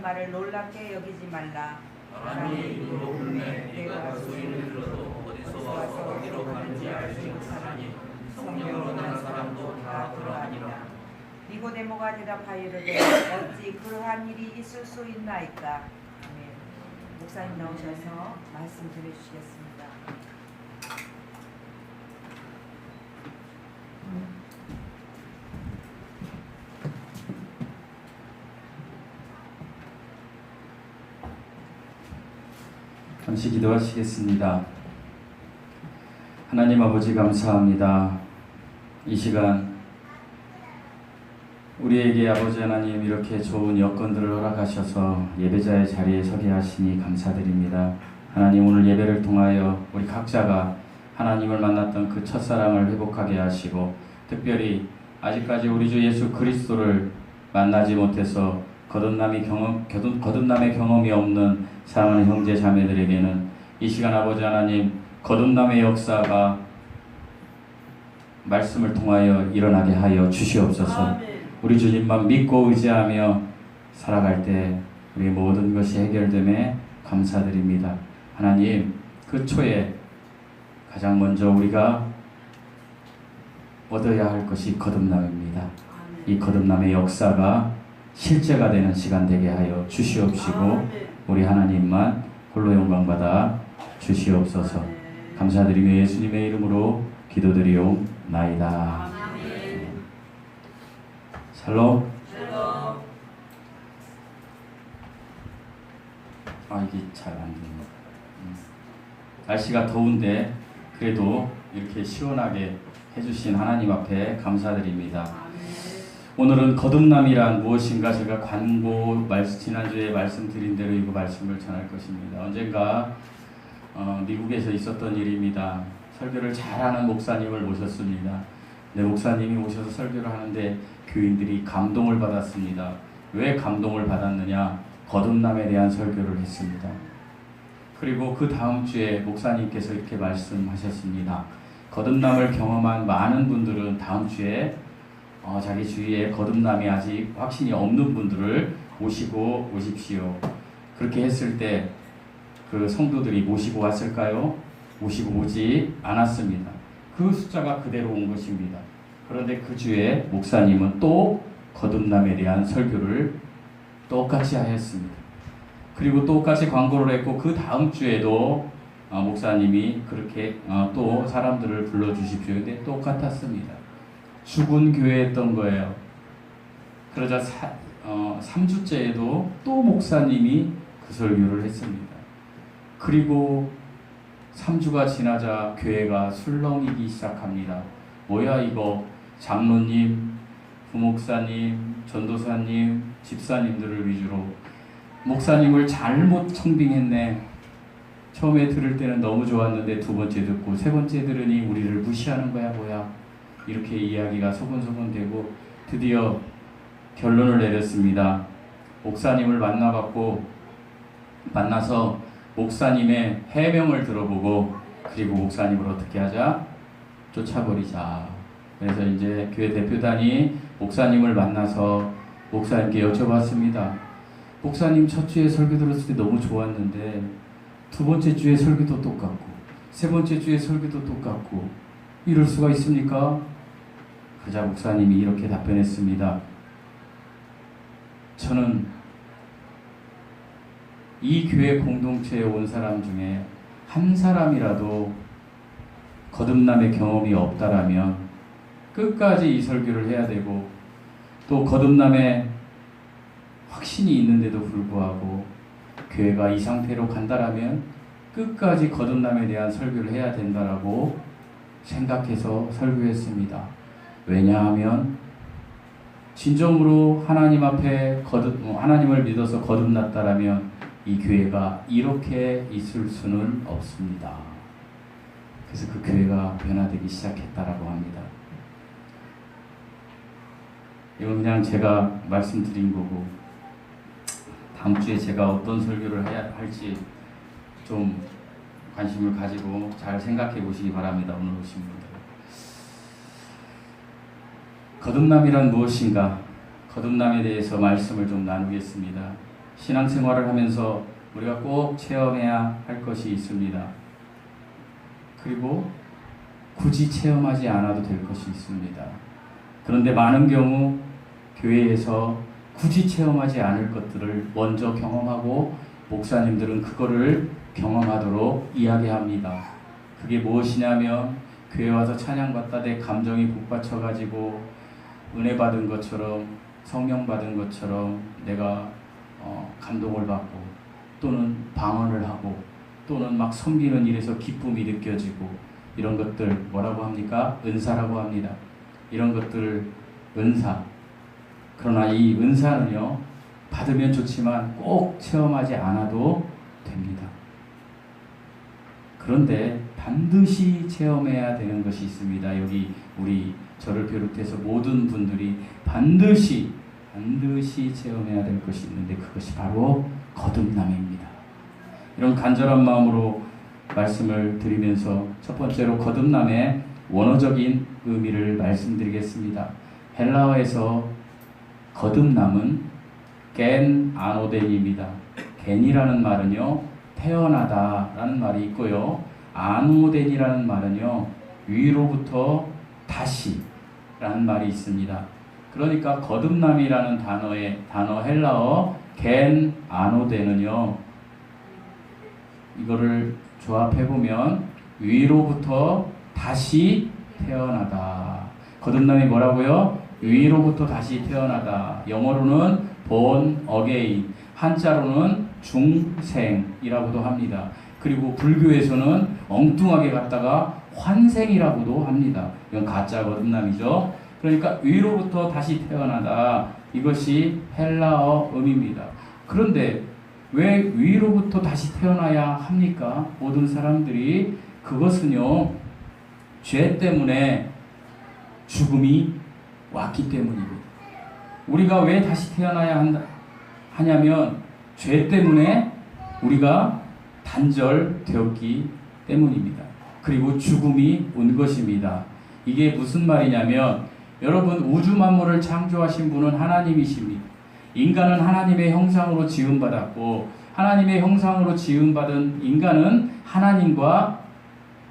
말을 놀랍게 여기지 말라. 바람이 입으로 불매 내가 소리를 들어도 어디서 와서 어디로 가는지 알지 못하나니 성령으로 난 사람도 다 그러하니라. 니고데모가 대답하여 이르되 어찌 그러한 일이 있을 수 있나이까. 아멘. 목사님 나오셔서 말씀 드려주시겠습니다. 잠시 기도하시겠습니다. 하나님 아버지 감사합니다. 이 시간 우리에게 아버지 하나님 이렇게 좋은 여건들을 허락하셔서 예배자의 자리에 서게 하시니 감사드립니다. 하나님 오늘 예배를 통하여 우리 각자가 하나님을 만났던 그 첫사랑을 회복하게 하시고 특별히 아직까지 우리 주 예수 그리스도를 만나지 못해서 거듭남의 경험이 없는 사랑하는 형제 자매들에게는 이 시간 아버지 하나님 거듭남의 역사가 말씀을 통하여 일어나게 하여 주시옵소서. 우리 주님만 믿고 의지하며 살아갈 때 우리의 모든 것이 해결됨에 감사드립니다. 하나님 그 초에 가장 먼저 우리가 얻어야 할 것이 거듭남입니다. 이 거듭남의 역사가 실제가 되는 시간 되게 하여 주시옵시고 우리 하나님만 홀로 영광받아 주시옵소서. 감사드리며 예수님의 이름으로 기도드리옵나이다. 샬롬. 이게 잘 안 됩니다. 날씨가 더운데 그래도 이렇게 시원하게 해주신 하나님 앞에 감사드립니다. 오늘은 거듭남이란 무엇인가 제가 지난주에 말씀드린 대로 이거 말씀을 전할 것입니다. 언젠가 미국에서 있었던 일입니다. 설교를 잘하는 목사님을 모셨습니다. 네, 목사님이 오셔서 설교를 하는데 교인들이 감동을 받았습니다. 왜 감동을 받았느냐? 거듭남에 대한 설교를 했습니다. 그리고 그 다음 주에 목사님께서 이렇게 말씀하셨습니다. 거듭남을 경험한 많은 분들은 다음 주에 자기 주위에 거듭남이 아직 확신이 없는 분들을 모시고 오십시오. 그렇게 했을 때 그 성도들이 모시고 왔을까요? 모시고 오지 않았습니다. 그 숫자가 그대로 온 것입니다. 그런데 그 주에 목사님은 또 거듭남에 대한 설교를 똑같이 하였습니다. 그리고 똑같이 광고를 했고 그 다음 주에도 목사님이 그렇게 또 사람들을 불러주십시오. 근데 똑같았습니다. 죽은 교회였던 거예요. 그러자 3주째에도 또 목사님이 그 설교를 했습니다. 그리고 3주가 지나자 교회가 술렁이기 시작합니다. 뭐야 이거, 장로님, 부목사님, 전도사님, 집사님들을 위주로 목사님을 잘못 청빙했네. 처음에 들을 때는 너무 좋았는데 두 번째 듣고 세 번째 들으니 우리를 무시하는 거야 뭐야. 이렇게 이야기가 소곤소곤되고 드디어 결론을 내렸습니다. 목사님을 만나서 목사님의 해명을 들어보고 그리고 목사님을 어떻게 하자? 쫓아버리자. 그래서 이제 교회 대표단이 목사님을 만나서 목사님께 여쭤봤습니다. 목사님 첫 주에 설교 들었을 때 너무 좋았는데 두 번째 주에 설교도 똑같고 세 번째 주에 설교도 똑같고 이럴 수가 있습니까? 그러자 목사님이 이렇게 답변했습니다. 저는 이 교회 공동체에 온 사람 중에 한 사람이라도 거듭남의 경험이 없다라면 끝까지 이 설교를 해야 되고 또 거듭남의 확신이 있는데도 불구하고 교회가 이 상태로 간다라면 끝까지 거듭남에 대한 설교를 해야 된다라고 생각해서 설교했습니다. 왜냐하면 진정으로 하나님 앞에 하나님을 믿어서 거듭났다라면 이 교회가 이렇게 있을 수는 없습니다. 그래서 그 교회가 변화되기 시작했다라고 합니다. 이건 그냥 제가 말씀드린 거고 다음 주에 제가 어떤 설교를 해야 할지 좀 관심을 가지고 잘 생각해 보시기 바랍니다. 오늘 오신 분들. 거듭남이란 무엇인가? 거듭남에 대해서 말씀을 좀 나누겠습니다. 신앙생활을 하면서 우리가 꼭 체험해야 할 것이 있습니다. 그리고 굳이 체험하지 않아도 될 것이 있습니다. 그런데 많은 경우 교회에서 굳이 체험하지 않을 것들을 먼저 경험하고 목사님들은 그거를 경험하도록 이야기합니다. 그게 무엇이냐면 교회 와서 찬양받다 내 감정이 북받쳐가지고 은혜 받은 것처럼 성령 받은 것처럼 내가 감동을 받고 또는 방언을 하고 또는 막 섬기는 일에서 기쁨이 느껴지고 이런 것들 뭐라고 합니까? 은사라고 합니다. 이런 것들 은사. 그러나 이 은사는요 받으면 좋지만 꼭 체험하지 않아도 됩니다. 그런데 반드시 체험해야 되는 것이 있습니다. 여기 우리 저를 비롯해서 모든 분들이 반드시 체험해야 될 것이 있는데 그것이 바로 거듭남입니다. 이런 간절한 마음으로 말씀을 드리면서 첫 번째로 거듭남의 원어적인 의미를 말씀드리겠습니다. 헬라어에서 거듭남은 겐 아노덴입니다. 겐이라는 말은요 태어나다라는 말이 있고요. 아노덴이라는 말은요 위로부터 다시라는 말이 있습니다. 그러니까 거듭남이라는 단어 헬라어 겐 아노덴은요 이거를 조합해보면 위로부터 다시 태어나다. 거듭남이 뭐라고요? 위로부터 다시 태어나다. 영어로는 born again, 한자로는 중생이라고도 합니다. 그리고 불교에서는 엉뚱하게 갖다가 환생이라고도 합니다. 이건 가짜 거듭남이죠. 그러니까 위로부터 다시 태어나다. 이것이 헬라어 의미입니다. 그런데 왜 위로부터 다시 태어나야 합니까? 모든 사람들이 그것은요 죄 때문에 죽음이 왔기 때문입니다. 우리가 왜 다시 태어나야 하냐면 죄 때문에 우리가 단절되었기 때문입니다. 그리고 죽음이 온 것입니다. 이게 무슨 말이냐면 여러분 우주 만물을 창조하신 분은 하나님이십니다. 인간은 하나님의 형상으로 지음받았고 하나님의 형상으로 지음받은 인간은 하나님과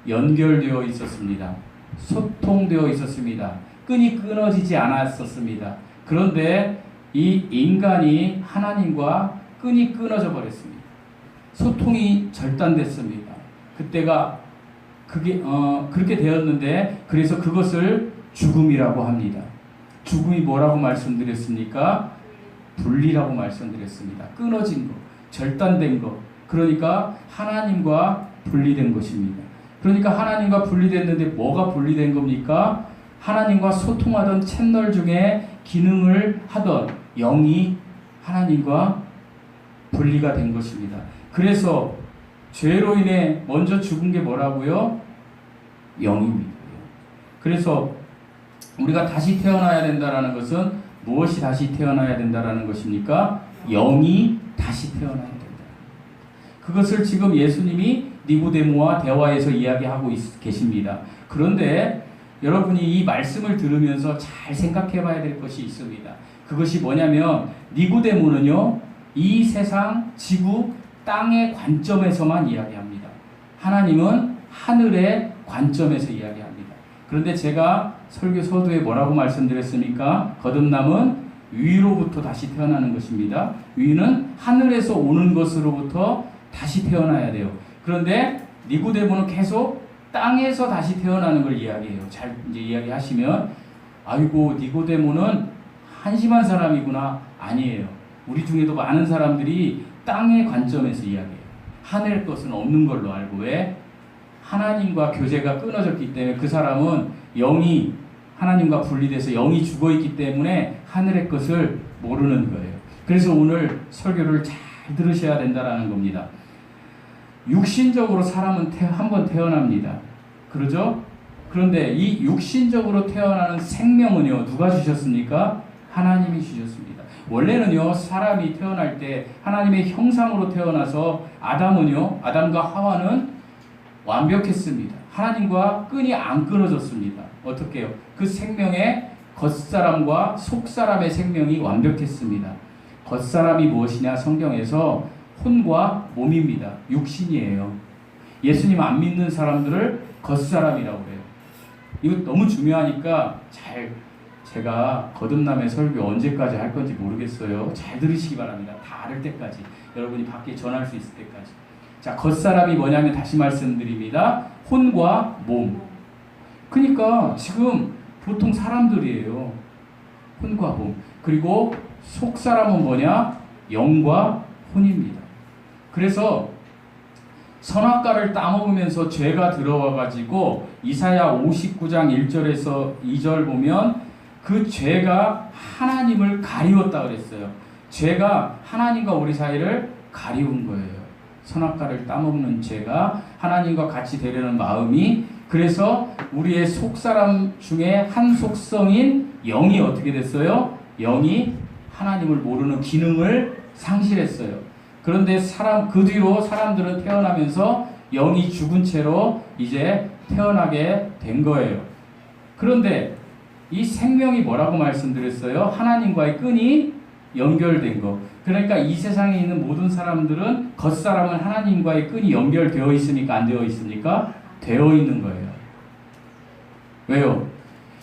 연결되어 있었습니다. 소통되어 있었습니다. 끈이 끊어지지 않았었습니다. 그런데 이 인간이 하나님과 끈이 끊어져 버렸습니다. 소통이 절단됐습니다. 그때가 그렇게 되었는데 그래서 그것을 죽음이라고 합니다. 죽음이 뭐라고 말씀드렸습니까? 분리라고 말씀드렸습니다. 끊어진 것, 절단된 것. 그러니까 하나님과 분리된 것입니다. 그러니까 하나님과 분리됐는데 뭐가 분리된 겁니까? 하나님과 소통하던 채널 중에 기능을 하던 영이 하나님과 분리가 된 것입니다. 그래서 죄로 인해 먼저 죽은 게 뭐라고요? 영입니다. 그래서 우리가 다시 태어나야 된다는 것은 무엇이 다시 태어나야 된다는 것입니까? 영이 다시 태어나야 된다. 그것을 지금 예수님이 니고데모와 대화에서 이야기하고 계십니다. 그런데 여러분이 이 말씀을 들으면서 잘 생각해 봐야 될 것이 있습니다. 그것이 뭐냐면 니고데모는요 이 세상 지구 땅의 관점에서만 이야기합니다. 하나님은 하늘의 관점에서 이야기합니다. 그런데 제가 설교 서두에 뭐라고 말씀드렸습니까? 거듭남은 위로부터 다시 태어나는 것입니다. 위는 하늘에서 오는 것으로부터 다시 태어나야 돼요. 그런데 니고데모는 계속 땅에서 다시 태어나는 걸 이야기해요. 잘 이제 이야기하시면 아이고 니고데모는 한심한 사람이구나. 아니에요. 우리 중에도 많은 사람들이 땅의 관점에서 이야기해요. 하늘 것은 없는 걸로 알고 왜? 하나님과 교제가 끊어졌기 때문에 그 사람은 영이 하나님과 분리돼서 영이 죽어있기 때문에 하늘의 것을 모르는 거예요. 그래서 오늘 설교를 잘 들으셔야 된다는 겁니다. 육신적으로 사람은 한번 태어납니다. 그러죠? 그런데 이 육신적으로 태어나는 생명은요 누가 주셨습니까? 하나님이 주셨습니다. 원래는요 사람이 태어날 때 하나님의 형상으로 태어나서 아담과 하와는 완벽했습니다. 하나님과 끈이 안 끊어졌습니다. 어떻게 해요? 그 생명의 겉사람과 속사람의 생명이 완벽했습니다. 겉사람이 무엇이냐? 성경에서 혼과 몸입니다. 육신이에요. 예수님 안 믿는 사람들을 겉사람이라고 해요. 이거 너무 중요하니까 제가 거듭남의 설교 언제까지 할 건지 모르겠어요. 잘 들으시기 바랍니다. 다 알을 때까지. 여러분이 밖에 전할 수 있을 때까지. 자, 겉사람이 뭐냐면 다시 말씀드립니다. 혼과 몸. 그러니까 지금 보통 사람들이에요. 혼과 몸. 그리고 속사람은 뭐냐? 영과 혼입니다. 그래서 선악과를 따먹으면서 죄가 들어와가지고 이사야 59장 1절에서 2절 보면 그 죄가 하나님을 가리웠다 그랬어요. 죄가 하나님과 우리 사이를 가리운 거예요. 선악과를 따먹는 죄가 하나님과 같이 되려는 마음이, 그래서 우리의 속사람 중에 한 속성인 영이 어떻게 됐어요? 영이 하나님을 모르는 기능을 상실했어요. 그런데 그 뒤로 사람들은 태어나면서 영이 죽은 채로 이제 태어나게 된 거예요. 그런데 이 생명이 뭐라고 말씀드렸어요? 하나님과의 끈이 연결된 거. 그러니까 이 세상에 있는 모든 사람들은 겉사람은 하나님과의 끈이 연결되어 있습니까? 안 되어 있습니까? 되어 있는 거예요. 왜요?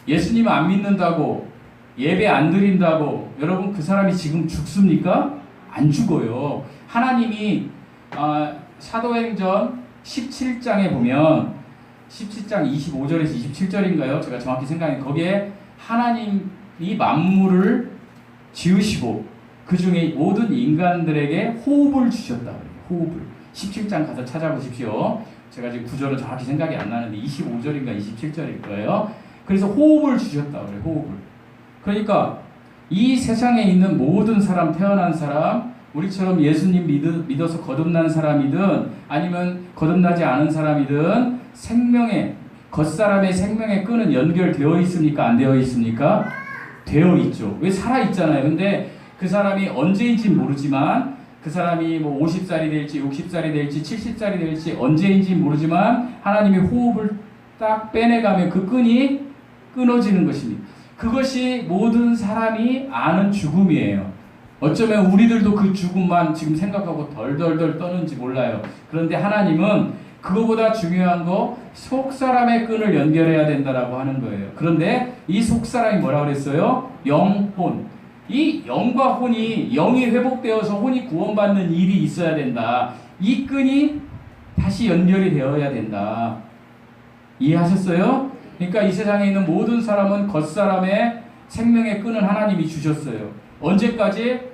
예수님 안 믿는다고, 예배 안 드린다고 여러분 그 사람이 지금 죽습니까? 안 죽어요. 하나님이 사도행전 17장에 보면 17장 25절에서 27절인가요? 제가 정확히 생각해. 거기에 하나님이 만물을 지으시고 그 중에 모든 인간들에게 호흡을 주셨다 그래요. 호흡을. 17장 가서 찾아보십시오. 제가 지금 구절은 정확히 생각이 안 나는데 25절인가 27절일 거예요. 그래서 호흡을 주셨다 그래요. 호흡을. 그러니까 이 세상에 있는 모든 사람, 태어난 사람, 우리처럼 예수님 믿어서 거듭난 사람이든 아니면 거듭나지 않은 사람이든 겉사람의 생명의 끈은 연결되어 있습니까? 안 되어 있습니까? 되어 있죠. 왜? 살아있잖아요. 근데 그 사람이 언제인지 모르지만 그 사람이 뭐 50살이 될지 60살이 될지 70살이 될지 언제인지 모르지만 하나님이 호흡을 딱 빼내가면 그 끈이 끊어지는 것입니다. 그것이 모든 사람이 아는 죽음이에요. 어쩌면 우리들도 그 죽음만 지금 생각하고 덜덜덜 떠는지 몰라요. 그런데 하나님은 그거보다 중요한 거 속사람의 끈을 연결해야 된다라고 하는 거예요. 그런데 이 속사람이 뭐라고 그랬어요? 영혼. 이 영과 혼이, 영이 회복되어서 혼이 구원받는 일이 있어야 된다. 이 끈이 다시 연결이 되어야 된다. 이해하셨어요? 그러니까 이 세상에 있는 모든 사람은 겉사람의 생명의 끈을 하나님이 주셨어요. 언제까지?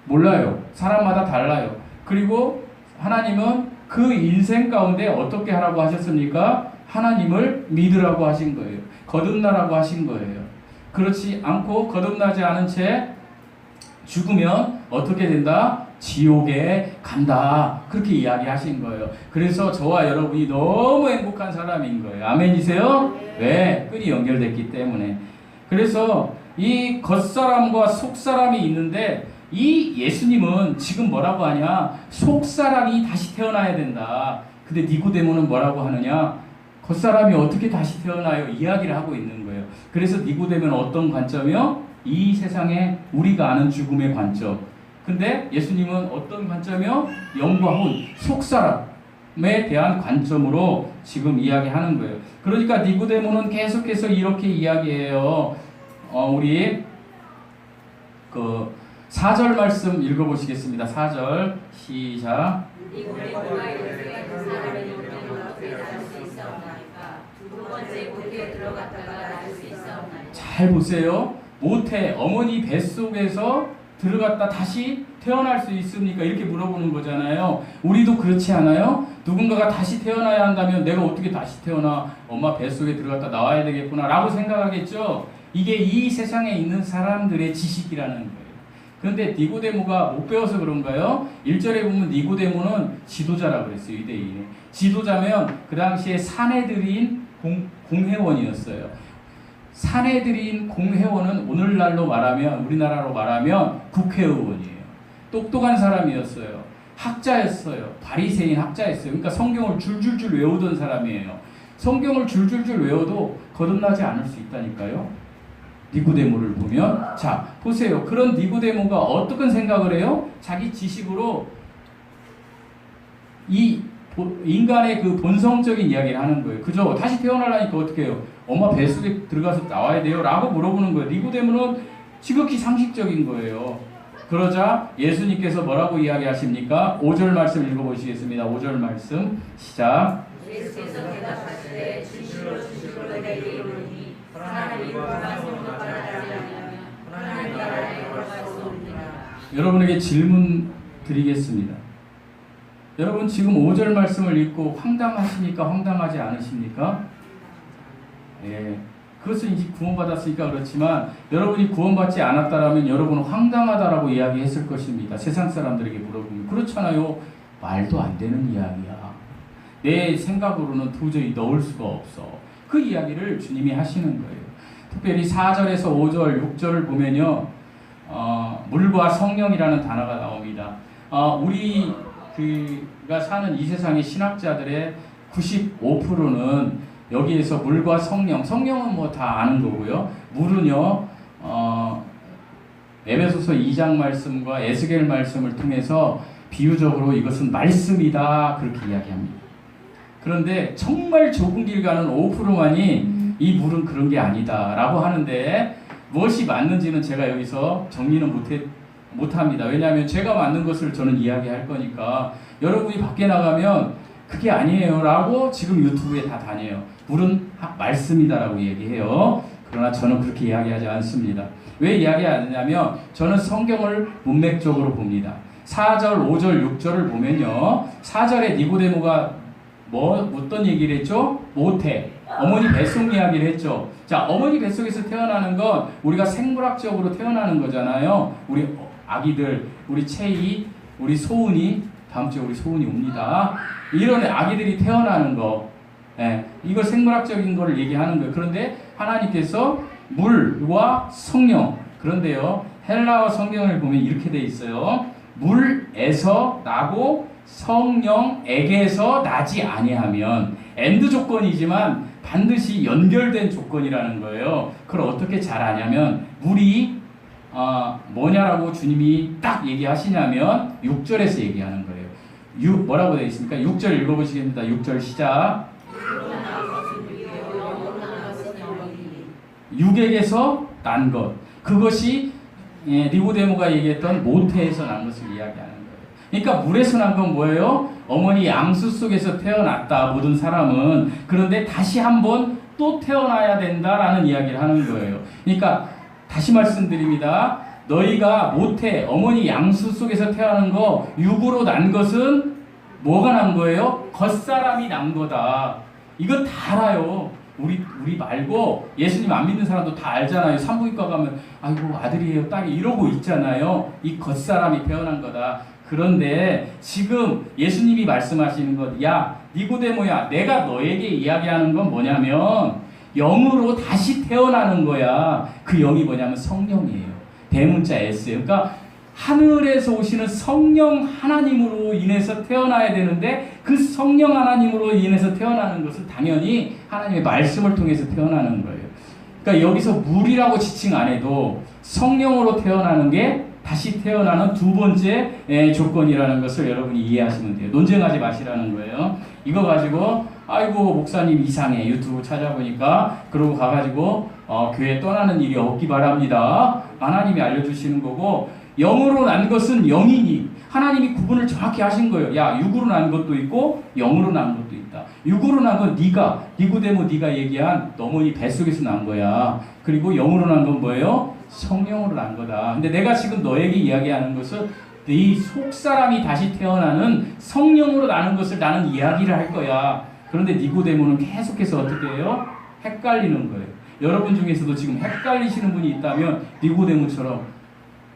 몰라요. 사람마다 달라요. 그리고 하나님은 그 인생 가운데 어떻게 하라고 하셨습니까? 하나님을 믿으라고 하신 거예요. 거듭나라고 하신 거예요. 그렇지 않고 거듭나지 않은 채 죽으면 어떻게 된다? 지옥에 간다. 그렇게 이야기하신 거예요. 그래서 저와 여러분이 너무 행복한 사람인 거예요. 아멘이세요? 왜? 끈이 연결됐기 때문에. 그래서 이 겉사람과 속사람이 있는데 이 예수님은 지금 뭐라고 하냐? 속사람이 다시 태어나야 된다. 근데 니고데모는 뭐라고 하느냐? 겉사람이 어떻게 다시 태어나요? 이야기를 하고 있는 거예요. 그래서 니고데모는 어떤 관점이요? 이 세상에 우리가 아는 죽음의 관점. 근데 예수님은 어떤 관점이요? 영과 혼, 속사람에 대한 관점으로 지금 이야기하는 거예요. 그러니까 니고데모는 계속해서 이렇게 이야기해요. 우리 그 4절 말씀 읽어보시겠습니다. 4절 시작. 잘 보세요. 모태 어머니 뱃속에서 들어갔다 다시 태어날 수 있습니까? 이렇게 물어보는 거잖아요. 우리도 그렇지 않아요? 누군가가 다시 태어나야 한다면 내가 어떻게 다시 태어나? 엄마 뱃속에 들어갔다 나와야 되겠구나 라고 생각하겠죠. 이게 이 세상에 있는 사람들의 지식이라는 거예요. 그런데 니고데모가 못 배워서 그런가요? 1절에 보면 니고데모는 지도자라고 그랬어요. 유대인의. 지도자면 그 당시에 사내들인 공회원이었어요. 사내들인 공회원은 오늘날로 말하면, 우리나라로 말하면 국회의원이에요. 똑똑한 사람이었어요. 학자였어요. 바리새인 학자였어요. 그러니까 성경을 줄줄줄 외우던 사람이에요. 성경을 줄줄줄 외워도 거듭나지 않을 수 있다니까요. 니고데모를 보면. 자, 보세요. 그런 니고데모가 어떤 생각을 해요? 자기 지식으로 이 인간의 그 본성적인 이야기를 하는 거예요. 그죠? 다시 태어나려니까 어떻게 해요? 엄마 뱃속에 들어가서 나와야 돼요? 라고 물어보는 거예요. 니고데모는 지극히 상식적인 거예요. 그러자 예수님께서 뭐라고 이야기하십니까? 5절 말씀 읽어보시겠습니다. 5절 말씀 시작. 예수께서 대답하시되 진실로 진실로 내게 이르노니 하나님이 불안한 성도가 나지 아니하면 하나님 나라에 들어갈 수 없느니라. 여러분에게 질문 드리겠습니다. 여러분 지금 5절 말씀을 읽고 황당하십니까? 황당하지 않으십니까? 예. 그것은 이제 구원받았으니까 그렇지만 여러분이 구원받지 않았다라면 여러분은 황당하다라고 이야기했을 것입니다. 세상 사람들에게 물어보면 그렇잖아요. 말도 안 되는 이야기야. 내 생각으로는 도저히 넣을 수가 없어. 그 이야기를 주님이 하시는 거예요. 특별히 4절에서 5절, 6절을 보면요. 물과 성령이라는 단어가 나옵니다. 우리가 사는 이 세상의 신학자들의 95%는 여기에서 물과 성령은 뭐 다 아는 거고요. 물은요, 에베소서 2장 말씀과 에스겔 말씀을 통해서 비유적으로 이것은 말씀이다 그렇게 이야기합니다. 그런데 정말 좁은 길 가는 5%만이 이 물은 그런 게 아니다 라고 하는데 무엇이 맞는지는 제가 여기서 정리는 못합니다. 왜냐하면 제가 맞는 것을 저는 이야기할 거니까 여러분이 밖에 나가면 그게 아니에요 라고 지금 유튜브에 다 다녀요. 물은 말씀이다라고 얘기해요. 그러나 저는 그렇게 이야기하지 않습니다. 왜 이야기하느냐면 저는 성경을 문맥적으로 봅니다. 4절, 5절, 6절을 보면요. 4절에 니고데모가 어떤 얘기를 했죠? 모태, 어머니 뱃속 이야기를 했죠. 자, 어머니 뱃속에서 태어나는 건 우리가 생물학적으로 태어나는 거잖아요. 우리 아기들, 우리 채이, 우리 소은이, 다음 주에 우리 소은이 옵니다. 이런 아기들이 태어나는 거, 이걸 생물학적인 거를 얘기하는 거예요. 그런데 하나님께서 물과 성령, 그런데요, 헬라어 성경을 보면 이렇게 돼 있어요. 물에서 나고 성령에게서 나지 아니하면, 엔드 조건이지만 반드시 연결된 조건이라는 거예요. 그걸 어떻게 잘 아냐면 물이 뭐냐라고 주님이 딱 얘기하시냐면 6절에서 얘기하는 거예요. 뭐라고 되어 있습니까? 6절 읽어보시겠습니다. 6절 시작. 육에게서 난 것, 그것이 니고데모가 얘기했던 모태에서 난 것을 이야기하는 거예요. 그러니까 물에서 난 건 뭐예요? 어머니 양수 속에서 태어났다 모든 사람은. 그런데 다시 한번 또 태어나야 된다라는 이야기를 하는 거예요. 그러니까 다시 말씀드립니다. 너희가 모태 어머니 양수 속에서 태어난 거, 육으로 난 것은 뭐가 난 거예요? 겉사람이 난 거다. 이거 다 알아요. 우리 말고 예수님 안 믿는 사람도 다 알잖아요. 산부인과 가면 아이고 아들이에요 딸이 이러고 있잖아요. 이 겉사람이 태어난 거다. 그런데 지금 예수님이 말씀하시는 것, 야 니고데모야, 내가 너에게 이야기하는 건 뭐냐면 영으로 다시 태어나는 거야. 그 영이 뭐냐면 성령이에요. 대문자 S예요. 그러니까 하늘에서 오시는 성령 하나님으로 인해서 태어나야 되는데 그 성령 하나님으로 인해서 태어나는 것은 당연히 하나님의 말씀을 통해서 태어나는 거예요. 그러니까 여기서 물이라고 지칭 안 해도 성령으로 태어나는 게 다시 태어나는 두 번째 조건이라는 것을 여러분이 이해하시면 돼요. 논쟁하지 마시라는 거예요. 이거 가지고 아이고 목사님 이상해 유튜브 찾아보니까 그러고 가가지고 교회 떠나는 일이 없기 바랍니다. 하나님이 알려주시는 거고, 영으로 난 것은 영이니 하나님이 구분을 정확히 하신 거예요. 야, 육으로 난 것도 있고 영으로 난 것도 있다. 육으로 난 건 니고데모 네가 얘기한 어머니 뱃속에서 난 거야. 그리고 영으로 난 건 뭐예요? 성령으로 난 거다. 근데 내가 지금 너에게 이야기하는 것은 네 속사람이 다시 태어나는 성령으로 나는 것을 나는 이야기를 할 거야. 그런데 니고데모는 계속해서 어떻게 해요? 헷갈리는 거예요. 여러분 중에서도 지금 헷갈리시는 분이 있다면 니고데모처럼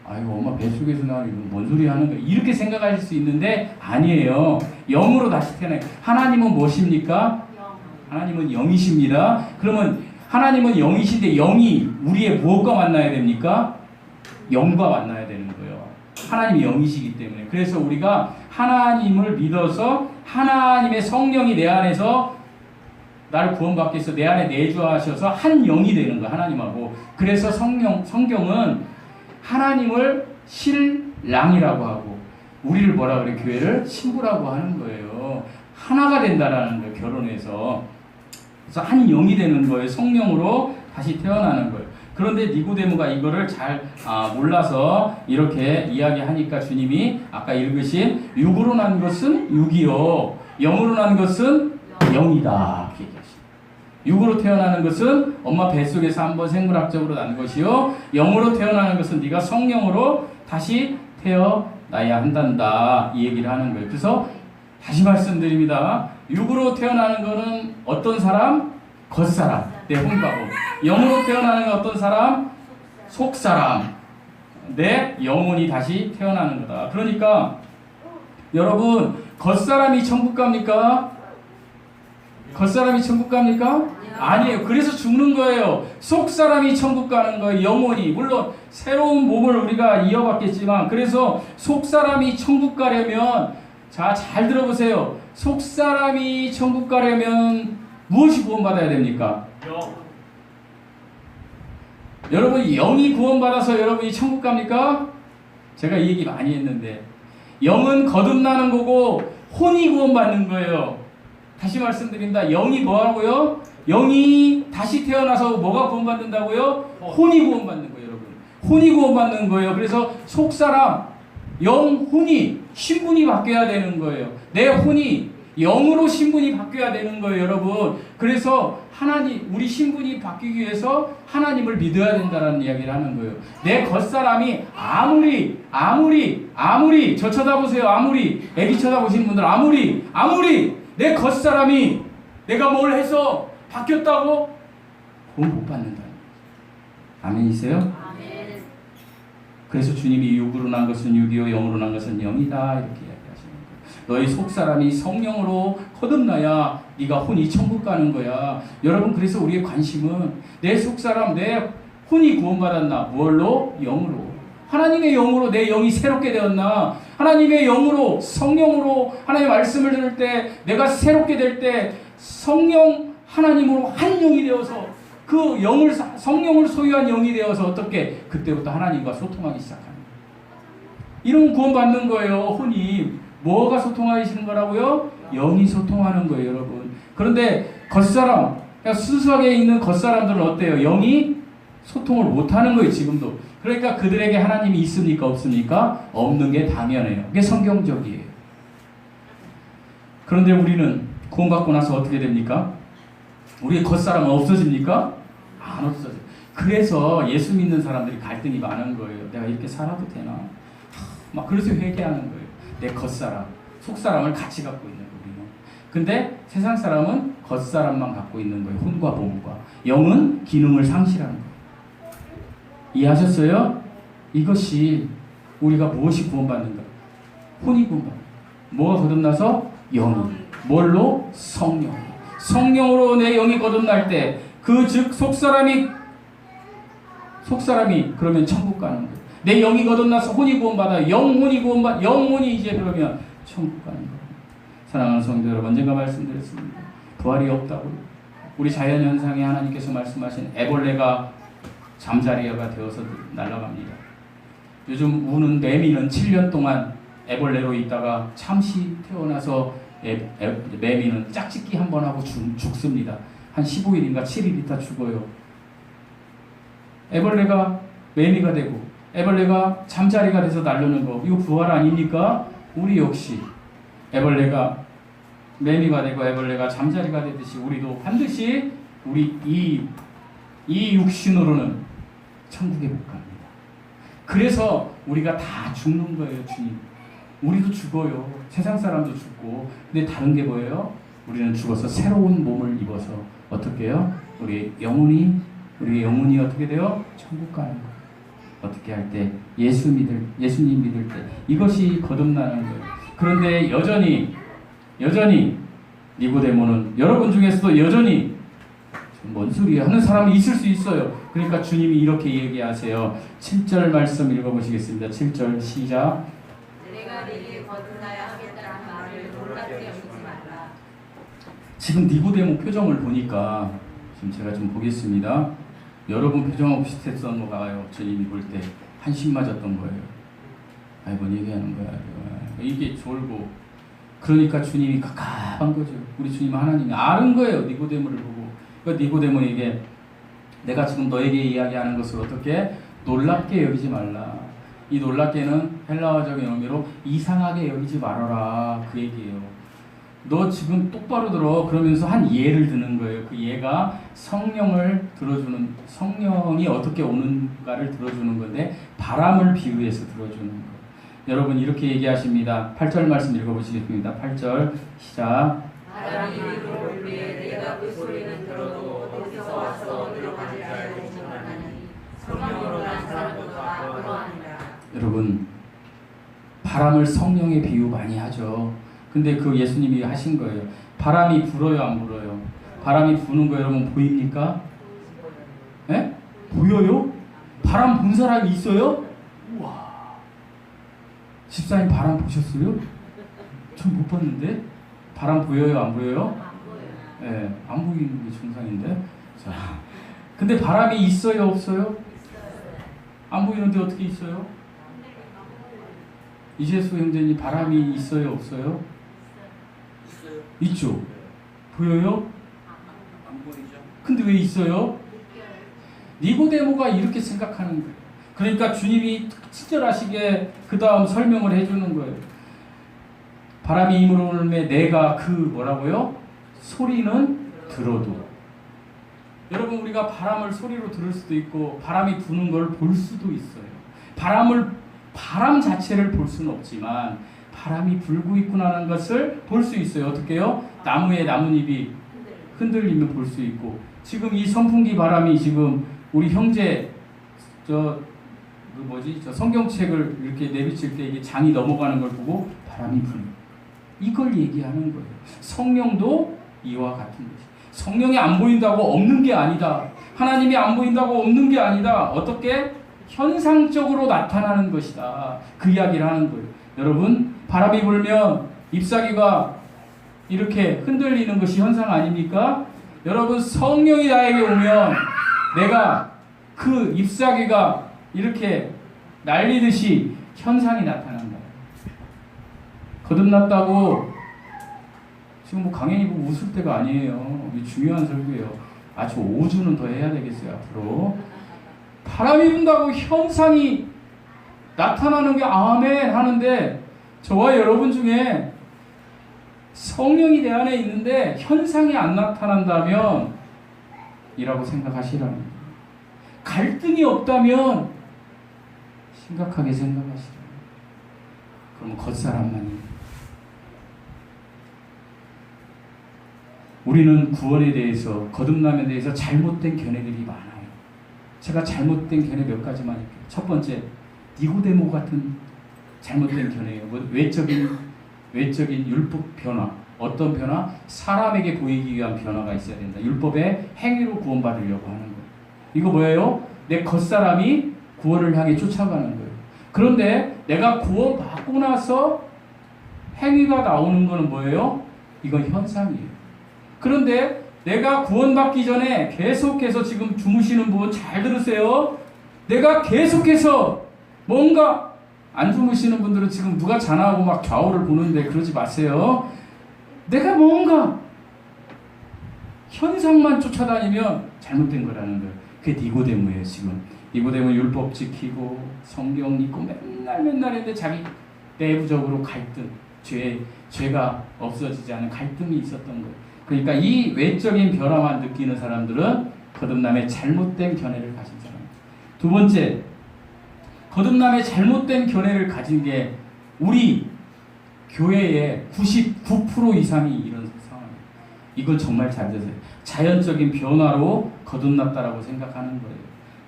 아이고 엄마 뱃속에서 나온 이거 뭔 소리 하는 거야 이렇게 생각하실 수 있는데 아니에요. 영으로 다시 태어나요. 하나님은 무엇입니까? 하나님은 영이십니다. 그러면 하나님은 영이신데 영이 우리의 무엇과 만나야 됩니까? 영과 만나야 되는 거예요. 하나님이 영이시기 때문에. 그래서 우리가 하나님을 믿어서 하나님의 성령이 내 안에서 나를 구원받기 위해서 내 안에 내주하셔서 한 영이 되는 거야, 하나님하고. 그래서 성경은 하나님을 신랑이라고 하고 우리를 뭐라 그래? 교회를 신부라고 하는 거예요. 하나가 된다라는 거예요, 결혼해서. 그래서 한 영이 되는 거예요. 성령으로 다시 태어나는 거예요. 그런데 니고데모가 이거를 잘 몰라서 이렇게 이야기하니까 주님이 아까 읽으신 육으로 난 것은 육이요, 영으로 난 것은 영이다. 이렇게 얘기하십니다. 육으로 태어나는 것은 엄마 뱃속에서 한번 생물학적으로 난 것이요, 영으로 태어나는 것은 네가 성령으로 다시 태어나야 한단다. 이 얘기를 하는 거예요. 그래서 다시 말씀드립니다. 육으로 태어나는 것은 어떤 사람? 겉사람, 내 혼과고. 영으로 태어나는 건 어떤 사람? 속사람, 내 영혼이 다시 태어나는 거다. 그러니까 여러분, 겉사람이 천국 갑니까? 겉사람이 천국 갑니까? 아니에요. 그래서 죽는 거예요. 속사람이 천국 가는 거예요. 영혼이. 물론 새로운 몸을 우리가 이어받겠지만, 그래서 속사람이 천국 가려면, 자, 잘 들어보세요. 속사람이 천국 가려면 무엇이 구원받아야 됩니까? 여러분, 영이 구원받아서 여러분이 천국 갑니까? 제가 이 얘기 많이 했는데, 영은 거듭나는 거고 혼이 구원받는 거예요. 다시 말씀드립니다. 영이 뭐하고요? 영이 다시 태어나서 뭐가 구원받는다고요? 혼이 구원받는 거예요, 여러분. 혼이 구원받는 거예요. 그래서 속사람, 영, 혼이 신분이 바뀌어야 되는 거예요. 내 혼이 영으로 신분이 바뀌어야 되는 거예요, 여러분. 그래서 하나님, 우리 신분이 바뀌기 위해서 하나님을 믿어야 된다는 이야기를 하는 거예요. 내 겉사람이 아무리 저 쳐다보세요. 아무리 애기 쳐다보시는 분들, 아무리 내 겉사람이 내가 뭘 해서 바뀌었다고 구원 못 받는다. 아멘이세요? 아멘. 그래서 주님이 육으로 난 것은 육이요, 영으로 난 것은 영이다. 이렇게 이야기하시는 거예요. 너희 속사람이 성령으로 거듭나야 네가 혼이 천국 가는 거야. 여러분, 그래서 우리의 관심은 내 속사람, 내 혼이 구원받았나? 뭘로? 영으로. 하나님의 영으로 내 영이 새롭게 되었나? 하나님의 영으로, 성령으로 하나님의 말씀을 들을 때 내가 새롭게 될 때 성령 하나님으로 한 영이 되어서 그 영을, 성령을 소유한 영이 되어서 어떻게? 그때부터 하나님과 소통하기 시작합니다. 이런 구원받는 거예요. 혼이. 뭐가 소통하시는 거라고요? 영이 소통하는 거예요, 여러분. 그런데 겉사람, 그러니까 수수하게 있는 겉사람들은 어때요? 영이 소통을 못하는 거예요, 지금도. 그러니까 그들에게 하나님이 있습니까? 없습니까? 없는 게 당연해요. 그게 성경적이에요. 그런데 우리는 구원받고 나서 어떻게 됩니까? 우리의 겉사람은 없어집니까? 안 없어져요. 그래서 예수 믿는 사람들이 갈등이 많은 거예요. 내가 이렇게 살아도 되나? 막 그래서 회개하는 거예요. 내 겉사람, 속사람을 같이 갖고 있는 거예요, 우리는. 근데 세상 사람은 겉사람만 갖고 있는 거예요. 혼과 몸과. 영은 기능을 상실하는 거예요. 이해하셨어요? 이것이 우리가 무엇이 구원받는가? 혼이 구원받는다. 뭐가 거듭나서? 영이. 뭘로? 성령. 성령으로 내 영이 거듭날 때 그 즉 속사람이 그러면 천국 가는 거예요. 내 영이 거듭나서 혼이 구원받아 영혼이 이제 그러면 천국 가는 거예요. 사랑하는 성도 여러분, 언젠가 말씀드렸습니다. 부활이 없다고요. 우리 자연현상에 하나님께서 말씀하신 애벌레가 잠자리가 되어서 날아갑니다. 요즘 우는 매미는 7년 동안 애벌레로 있다가 잠시 태어나서 매미는 짝짓기 한 번 하고 죽습니다. 한 15일인가 7일 있다 죽어요. 애벌레가 매미가 되고 애벌레가 잠자리가 돼서 날르는 거, 이거 부활 아닙니까? 우리 역시 애벌레가 매미가 되고 애벌레가 잠자리가 되듯이 우리도 반드시 우리 이 육신으로는 천국에 못 갑니다. 그래서 우리가 다 죽는 거예요, 주님. 우리도 죽어요. 세상 사람도 죽고. 근데 다른 게 뭐예요? 우리는 죽어서 새로운 몸을 입어서 어떻게 해요? 우리의 영혼이 어떻게 돼요? 천국 가는 거예요. 어떻게 할 때? 예수님 믿을 때. 이것이 거듭나는 거예요. 그런데 여전히 니고데모는 여러분 중에서도 여전히 뭔 소리야 하는 사람이 있을 수 있어요. 그러니까 주님이 이렇게 얘기하세요. 7절 말씀 읽어보시겠습니다. 7절 시작. 내가 네게 거듭나야 하겠다는 말을 놀랍게 여기지 말라. 지금 니고데모 표정을 보니까 지금 제가 좀 보겠습니다. 여러분 표정하고 비슷했던 거 봐요. 주님이 볼 때 한심 맞았던 거예요. 아이고 얘기하는 거야. 이게 졸고 그러니까 주님이 깝깝한 거죠. 우리 주님 하나님이 아는 거예요. 니고데모를 보고. 그러니까 니고데모에게 내가 지금 너에게 이야기하는 것을 어떻게 놀랍게 여기지 말라. 이 놀랍게는 헬라어적인 의미로 이상하게 여기지 말아라 그 얘기예요. 너 지금 똑바로 들어 그러면서 한 예를 드는 거예요. 그 예가 성령을 들어주는 성령이 어떻게 오는가를 들어주는 건데 바람을 비유해서 들어주는 거예요. 여러분 이렇게 얘기하십니다. 8절 말씀 읽어보시겠습니다. 8절 시작. 바람이 불어올 때에 내가 그 소리는 들어도 어디서 와서 어디로 가는지 알지 못하나니 성령으로 난 사람도 다 그러하니라. 여러분 바람을 성령에 비유 많이 하죠. 근데 그 예수님이 하신 거예요. 바람이 불어요 안 불어요? 바람이 부는 거 여러분 보입니까? 예? 보여요? 바람 본 사람이 있어요? 우와. 집사님 바람 보셨어요? 전 못 봤는데. 바람 보여요 안 보여요? 예, 안 보이는 게 정상인데. 자, 근데 바람이 있어요 없어요? 안 보이는데 어떻게 있어요? 이재수 형제님 바람이 있어요 없어요? 있어요. 있죠. 보여요? 안 보이죠? 근데 왜 있어요? 니고데모가 이렇게 생각하는 거예요. 그러니까 주님이 친절하시게 그 다음 설명을 해주는 거예요. 바람이 임으로 오는데 내가 그 뭐라고요? 소리는 들어도. 여러분 우리가 바람을 소리로 들을 수도 있고 바람이 부는 걸 볼 수도 있어요. 바람 자체를 볼 수는 없지만 바람이 불고 있구나라는 것을 볼 수 있어요. 어떻게요? 나무에 나뭇잎이 흔들리면 볼 수 있고 지금 이 선풍기 바람이 지금 우리 형제 저 성경책을 이렇게 내비칠 때 이게 장이 넘어가는 걸 보고 바람이 부는 이걸 얘기하는 거예요. 성령도 이와 같은 것이. 성령이 안 보인다고 없는 게 아니다. 하나님이 안 보인다고 없는 게 아니다. 어떻게? 현상적으로 나타나는 것이다. 그 이야기를 하는 거예요. 여러분 바람이 불면 잎사귀가 이렇게 흔들리는 것이 현상 아닙니까? 여러분 성령이 나에게 오면 내가 그 잎사귀가 이렇게 날리듯이 현상이 나타난다. 거듭났다고 지금 뭐 강연이 보고 웃을 때가 아니에요. 이게 중요한 설교예요. 아주 5주는 더 해야 되겠어요 앞으로. 바람이 분다고 현상이 나타나는 게 아멘 하는데 저와 여러분 중에 성령이 내 안에 있는데 현상이 안 나타난다면 이라고 생각하시라는 거예요. 갈등이 없다면 심각하게 생각하시라는 거예요. 그럼 겉사람만이. 우리는 구원에 대해서 거듭남에 대해서 잘못된 견해들이 많아요. 제가 잘못된 견해 몇 가지만 할게요. 첫 번째, 니고데모 같은 잘못된 견해예요. 외적인 율법 변화. 어떤 변화? 사람에게 보이기 위한 변화가 있어야 된다. 율법의 행위로 구원받으려고 하는 거예요. 이거 뭐예요? 내 겉사람이 구원을 향해 쫓아가는 거예요. 그런데 내가 구원받고 나서 행위가 나오는 거는 뭐예요? 이건 현상이에요. 그런데 내가 구원받기 전에 계속해서 지금 주무시는 분 잘 들으세요. 내가 계속해서 뭔가 안 주무시는 분들은 지금 누가 자나하고 막 좌우를 보는데 그러지 마세요. 내가 뭔가 현상만 쫓아다니면 잘못된 거라는 거예요. 그게 니고데모예요. 지금 니고데모 율법 지키고 성경 읽고 맨날 했는데 자기 내부적으로 갈등, 죄가 없어지지 않은 갈등이 있었던 거예요. 그러니까 이 외적인 변화만 느끼는 사람들은 거듭남의 잘못된 견해를 가진 사람입니다. 두 번째, 거듭남의 잘못된 견해를 가진 게 우리 교회의 99% 이상이 이런 상황이에요. 이건 정말 잘 들으세요. 자연적인 변화로 거듭났다라고 생각하는 거예요.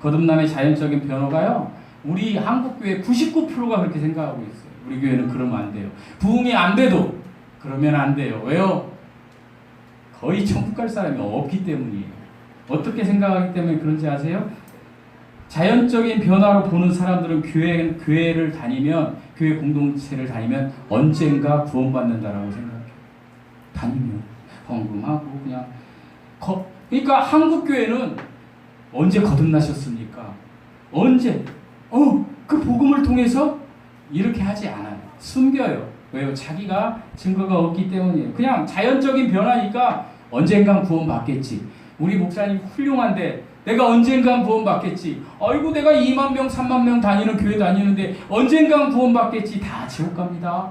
거듭남의 자연적인 변화가요. 우리 한국교회 99%가 그렇게 생각하고 있어요. 우리 교회는 그러면 안 돼요. 부흥이 안 돼도 그러면 안 돼요. 왜요? 거의 천국 갈 사람이 없기 때문이에요. 어떻게 생각하기 때문에 그런지 아세요? 자연적인 변화로 보는 사람들은 교회를 다니면, 교회 공동체를 다니면 언젠가 구원받는다라고 생각해요. 다니면 헌금하고 그냥 그러니까 한국 교회는 언제 거듭나셨습니까? 언제? 그 복음을 통해서 이렇게 하지 않아요. 숨겨요. 왜요? 자기가 증거가 없기 때문이에요. 그냥 자연적인 변화니까 언젠간 구원받겠지. 우리 목사님 훌륭한데 내가 언젠간 구원받겠지. 아이고 내가 2만 명 3만 명 다니는 교회 다니는데 언젠간 구원받겠지. 다 지옥 갑니다.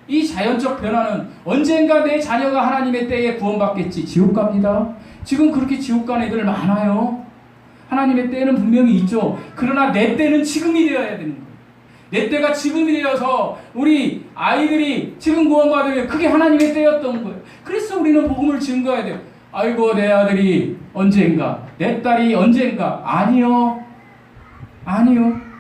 이 자연적 변화는 언젠가 내 자녀가 하나님의 때에 구원받겠지. 지옥 갑니다. 지금 그렇게 지옥 간 애들 많아요. 하나님의 때는 분명히 있죠. 그러나 내 때는 지금이 되어야 되는 거예요. 내 때가 지금이 되어서 우리 아이들이 지금 구원받으면 그게 하나님의 때였던 거예요. 그래서 우리는 복음을 증거해야 돼요. 아이고 내 아들이 언젠가, 내 딸이 언젠가. 아니요.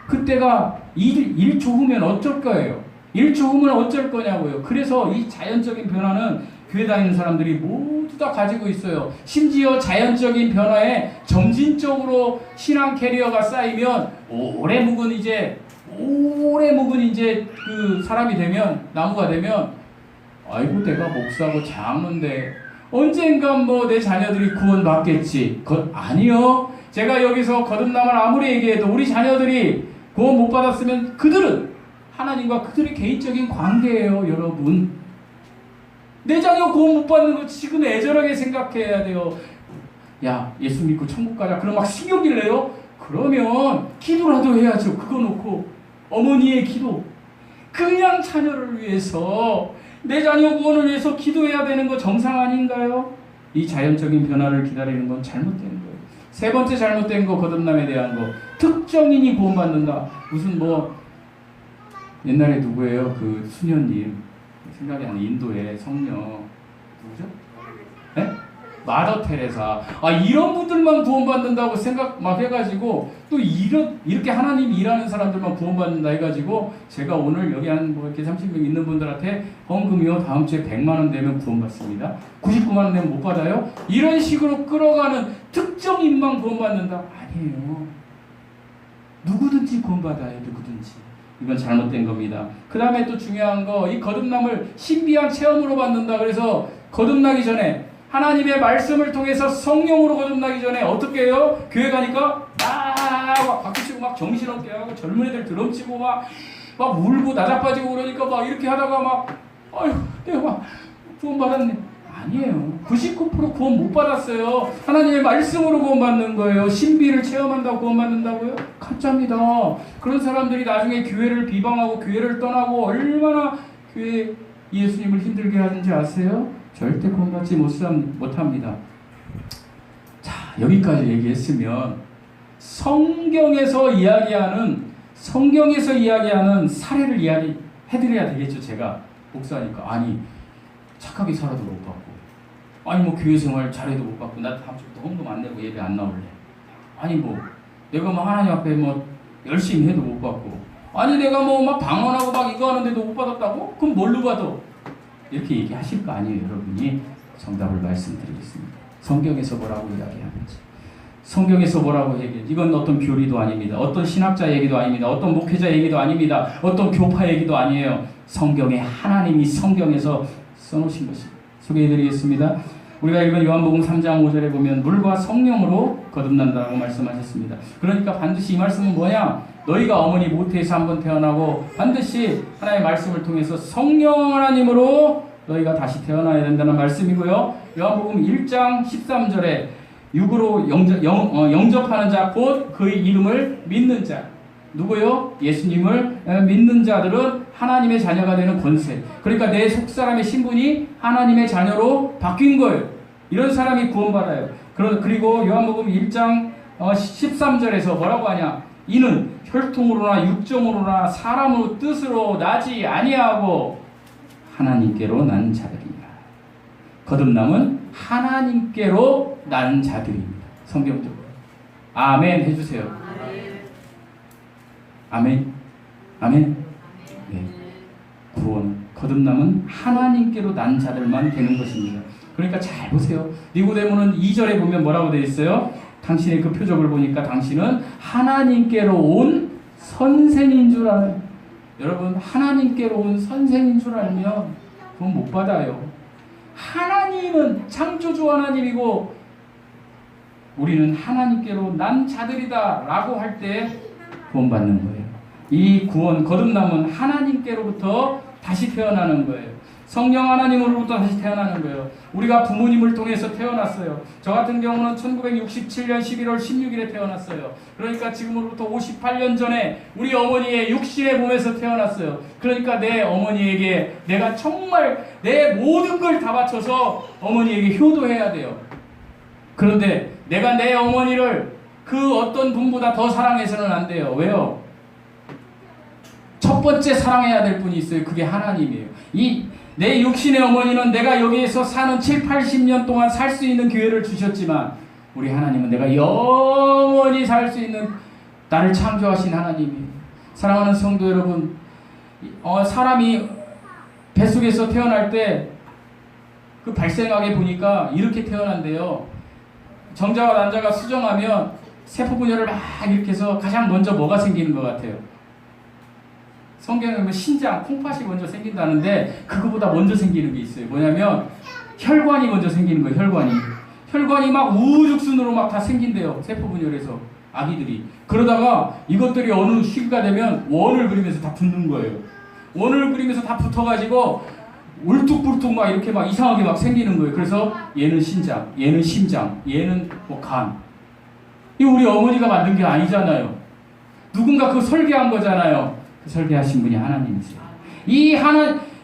그때가 1초 후면 어쩔 거예요. 1초 후면 어쩔 거냐고요. 그래서 이 자연적인 변화는 교회 다니는 사람들이 모두 다 가지고 있어요. 심지어 자연적인 변화에 점진적으로 신앙 캐리어가 쌓이면 오래 묵은 이제 그 사람이 되면, 나무가 되면, 아이고 내가 목사고 장로인데 언젠간 뭐 내 자녀들이 구원받겠지. 아니요. 제가 여기서 거듭남을 아무리 얘기해도 우리 자녀들이 구원 못 받았으면 그들은 하나님과 그들의 개인적인 관계예요. 여러분, 내 자녀 구원 못 받는 거 지금 애절하게 생각해야 돼요. 야, 예수 믿고 천국 가자. 그럼 막 신경질 내요? 그러면 기도라도 해야죠. 그거 놓고 어머니의 기도, 그냥 자녀를 위해서, 내 자녀 구원을 위해서 기도해야 되는 거 정상 아닌가요? 이 자연적인 변화를 기다리는 건 잘못된 거예요. 세 번째 잘못된 거, 거듭남에 대한 거, 특정인이 구원받는다. 무슨 뭐 옛날에 누구예요? 그 수녀님, 생각이 안 나. 인도의 성녀 누구죠? 네? 마더 테레사. 이런 분들만 구원받는다고 생각 막 해가지고 또 이렇게 하나님 일하는 사람들만 구원받는다 해가지고, 제가 오늘 여기 한 뭐 이렇게 30명 있는 분들한테 헌금이요, 다음 주에 100만 원 내면 구원받습니다. 99만 원 내면 못 받아요? 이런 식으로 끌어가는 특정인만 구원받는다? 아니에요. 누구든지 구원받아요. 누구든지. 이건 잘못된 겁니다. 그 다음에 또 중요한 거, 이 거듭남을 신비한 체험으로 받는다. 그래서 거듭나기 전에 하나님의 말씀을 통해서 성령으로 거듭나기 전에 어떻게 해요? 교회 가니까 막 박수치고 막 정신없게 하고 젊은 애들 드럼 치고 막 울고 나자빠지고 그러니까 막 이렇게 하다가 막 아유 내가 막 구원 받았네. 아니에요. 99% 구원 못 받았어요. 하나님의 말씀으로 구원받는 거예요. 신비를 체험한다고 구원받는다고요? 가짜입니다. 그런 사람들이 나중에 교회를 비방하고 교회를 떠나고 얼마나 교회 예수님을 힘들게 하는지 아세요? 절대 구원받지 못합니다. 자, 여기까지 얘기했으면 성경에서 이야기하는 사례를 이야기해드려야 되겠죠. 제가 목사니까. 아니 착하게 살아도 못 받고, 아니 뭐 교회 생활 잘해도 못 받고, 나 다음 주부터 헌금 안 내고 예배 안 나올래. 아니 뭐 내가 뭐 하나님 앞에 뭐 열심히 해도 못 받고, 아니 내가 뭐 막 방언하고 막 이거 하는데도 못 받았다고? 그럼 뭘로 받아? 이렇게 얘기하실 거 아니에요. 여러분이 정답을 말씀드리겠습니다. 성경에서 뭐라고 이야기하는지, 성경에서 뭐라고 얘기해. 이건 어떤 교리도 아닙니다. 어떤 신학자 얘기도 아닙니다. 어떤 목회자 얘기도 아닙니다. 어떤 교파 얘기도 아니에요. 성경에 하나님이 성경에서 써놓으신 것입니다. 소개해드리겠습니다. 우리가 읽은 요한복음 3장 5절에 보면 물과 성령으로 거듭난다고 말씀하셨습니다. 그러니까 반드시 이 말씀은 뭐냐? 너희가 어머니 모태에서 한번 태어나고 반드시 하나님의 말씀을 통해서 성령 하나님으로 너희가 다시 태어나야 된다는 말씀이고요. 요한복음 1장 13절에 육으로 영접하는 자, 곧 그의 이름을 믿는 자. 누구요? 예수님을 믿는 자들은 하나님의 자녀가 되는 권세. 그러니까 내 속사람의 신분이 하나님의 자녀로 바뀐 거예요. 이런 사람이 구원받아요. 그리고 요한복음 1장 13절에서 뭐라고 하냐? 이는 혈통으로나 육정으로나 사람의 뜻으로 나지 아니하고 하나님께로 난 자들이라. 거듭남은 하나님께로 난 자들입니다. 성경적으로. 아멘 해주세요. 아멘. 아멘. 네. 구원, 거듭남은 하나님께로 난 자들만 되는 것입니다. 그러니까 잘 보세요. 니고데모는 2절에 보면 뭐라고 되어 있어요? 당신의 그 표적을 보니까 당신은 하나님께로 온 선생인 줄 아는. 여러분, 하나님께로 온 선생인 줄 알면 그건 못 받아요. 하나님은 창조주 하나님이고 우리는 하나님께로 난 자들이다 라고 할 때 구원받는 거예요. 이 구원, 거듭남은 하나님께로부터 다시 태어나는 거예요. 성령 하나님으로부터 다시 태어나는 거예요. 우리가 부모님을 통해서 태어났어요. 저 같은 경우는 1967년 11월 16일에 태어났어요. 그러니까 지금으로부터 58년 전에 우리 어머니의 육신의 몸에서 태어났어요. 그러니까 내 어머니에게 내가 정말 내 모든 걸 다 바쳐서 어머니에게 효도해야 돼요. 그런데 내가 내 어머니를 그 어떤 분보다 더 사랑해서는 안 돼요. 왜요? 첫 번째 사랑해야 될 분이 있어요. 그게 하나님이에요. 내 육신의 어머니는 내가 여기에서 사는 7, 80년 동안 살 수 있는 기회를 주셨지만 우리 하나님은 내가 영원히 살 수 있는 나를 창조하신 하나님이에요. 사랑하는 성도 여러분, 사람이 뱃속에서 태어날 때 그 발생하게 보니까 이렇게 태어난대요. 정자와 난자가 수정하면 세포 분열을 막 이렇게 해서 가장 먼저 뭐가 생기는 것 같아요? 성경에 보면 신장, 콩팥이 먼저 생긴다는데 그거보다 먼저 생기는 게 있어요. 뭐냐면 혈관이 먼저 생기는 거예요. 혈관이 막 우후죽순으로 막 다 생긴대요. 세포 분열해서 아기들이. 그러다가 이것들이 어느 시기가 되면 원을 그리면서 다 붙는 거예요. 원을 그리면서 다 붙어가지고 울뚝불뚝 막 이렇게 막 이상하게 막 생기는 거예요. 그래서 얘는 신장, 얘는 심장, 얘는 뭐 간. 이 우리 어머니가 만든 게 아니잖아요. 누군가 그 설계한 거잖아요. 그 설계하신 분이 하나님이세요.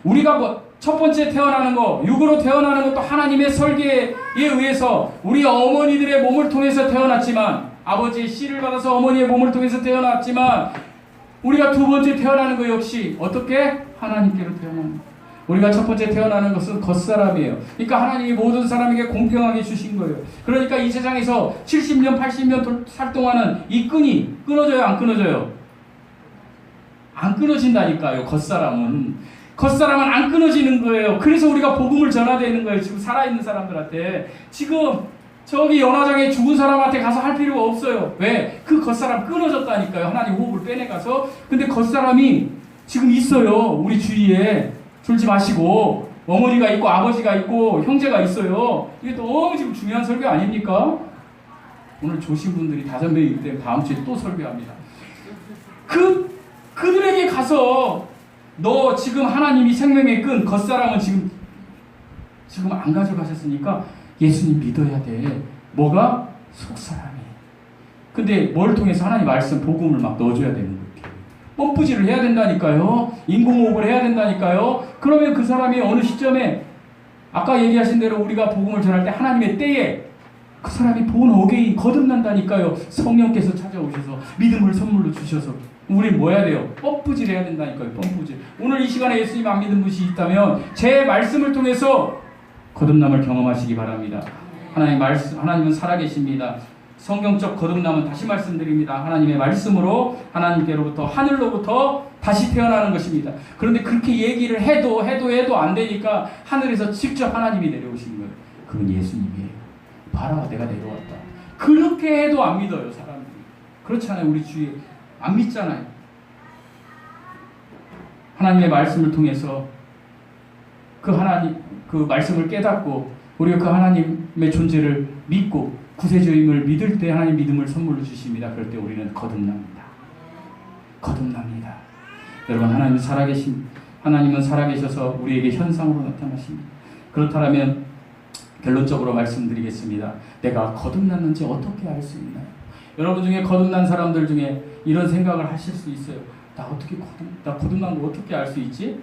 우리가 첫 번째 태어나는 거, 육으로 태어나는 것도 하나님의 설계에 의해서 우리 어머니들의 몸을 통해서 태어났지만, 아버지의 씨를 받아서 어머니의 몸을 통해서 태어났지만, 우리가 두 번째 태어나는 거 역시 어떻게? 하나님께로 태어나는 거. 우리가 첫 번째 태어나는 것은 겉사람이에요. 그러니까 하나님이 모든 사람에게 공평하게 주신 거예요. 그러니까 이 세상에서 70년, 80년 살 동안은 이 끈이 끊어져요, 안 끊어져요? 안 끊어진다니까요. 겉사람은 안 끊어지는 거예요. 그래서 우리가 복음을 전해야 되는 거예요. 지금 살아있는 사람들한테. 지금 저기 연화장에 죽은 사람한테 가서 할 필요가 없어요. 왜? 그 겉사람 끊어졌다니까요. 하나님 호흡을 빼내가서. 근데 겉사람이 지금 있어요. 우리 주위에. 졸지 마시고 어머니가 있고 아버지가 있고 형제가 있어요. 이게 너무 지금 중요한 설교 아닙니까? 오늘 조신 분들이 5명이기 때문에 다음 주에 또 설교합니다. 그들에게 가서 너 지금 하나님이 생명의 끈 겉사람은 지금 안 가져가셨으니까 예수님 믿어야 돼. 뭐가? 속사람이. 근데 뭘 통해서 하나님 말씀 복음을 막 넣어줘야 되는 거예요. 펌프질을 해야 된다니까요. 인공호흡을 해야 된다니까요. 그러면 그 사람이 어느 시점에 아까 얘기하신 대로 우리가 복음을 전할 때 하나님의 때에 그 사람이 본 어게인 거듭난다니까요. 성령께서 찾아오셔서 믿음을 선물로 주셔서 우린 뭐 해야 돼요? 펌프질 해야 된다니까요. 펌프질. 오늘 이 시간에 예수님 안 믿는 분이 있다면 제 말씀을 통해서 거듭남을 경험하시기 바랍니다. 하나님은 살아계십니다. 성경적 거듭남은 다시 말씀드립니다. 하나님의 말씀으로 하나님께로부터 하늘로부터 다시 태어나는 것입니다. 그런데 그렇게 얘기를 해도 안 되니까 하늘에서 직접 하나님이 내려오신 거예요. 그건 예수님이에요. 봐라 내가 내려왔다. 그렇게 해도 안 믿어요 사람들이. 그렇잖아요. 우리 주위에 안 믿잖아요. 하나님의 말씀을 통해서 그 말씀을 깨닫고 우리가 그 하나님의 존재를 믿고 구세주임을 믿을 때 하나님 믿음을 선물로 주십니다. 그럴 때 우리는 거듭납니다. 여러분 하나님은 살아계셔서 우리에게 현상으로 나타나십니다. 그렇다면 결론적으로 말씀드리겠습니다. 내가 거듭났는지 어떻게 알 수 있나요? 여러분 중에 거듭난 사람들 중에 이런 생각을 하실 수 있어요. 나 거듭난 거 어떻게 알 수 있지?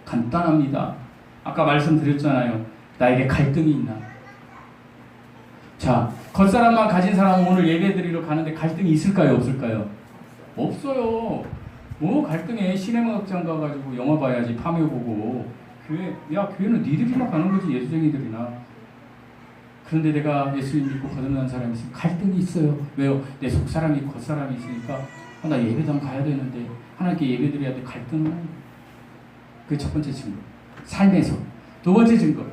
간단합니다. 아까 말씀드렸잖아요. 나에게 갈등이 있나? 자, 겉사람만 가진 사람은 오늘 예배 드리러 가는데 갈등이 있을까요? 없을까요? 없어요. 뭐 갈등해. 시네마극장 가가지고 영화 봐야지. 파묘 보고. 교회는 니들이나 가는 거지. 예수쟁이들이나. 그런데 내가 예수님 믿고 거듭난 사람이 있으면 갈등이 있어요. 왜요? 내 속사람이 겉사람이 있으니까 나 예배당 가야 되는데 하나님께 예배 드려야 돼. 갈등은 하는 거예요. 그게 첫 번째 증거. 삶에서. 두 번째 증거.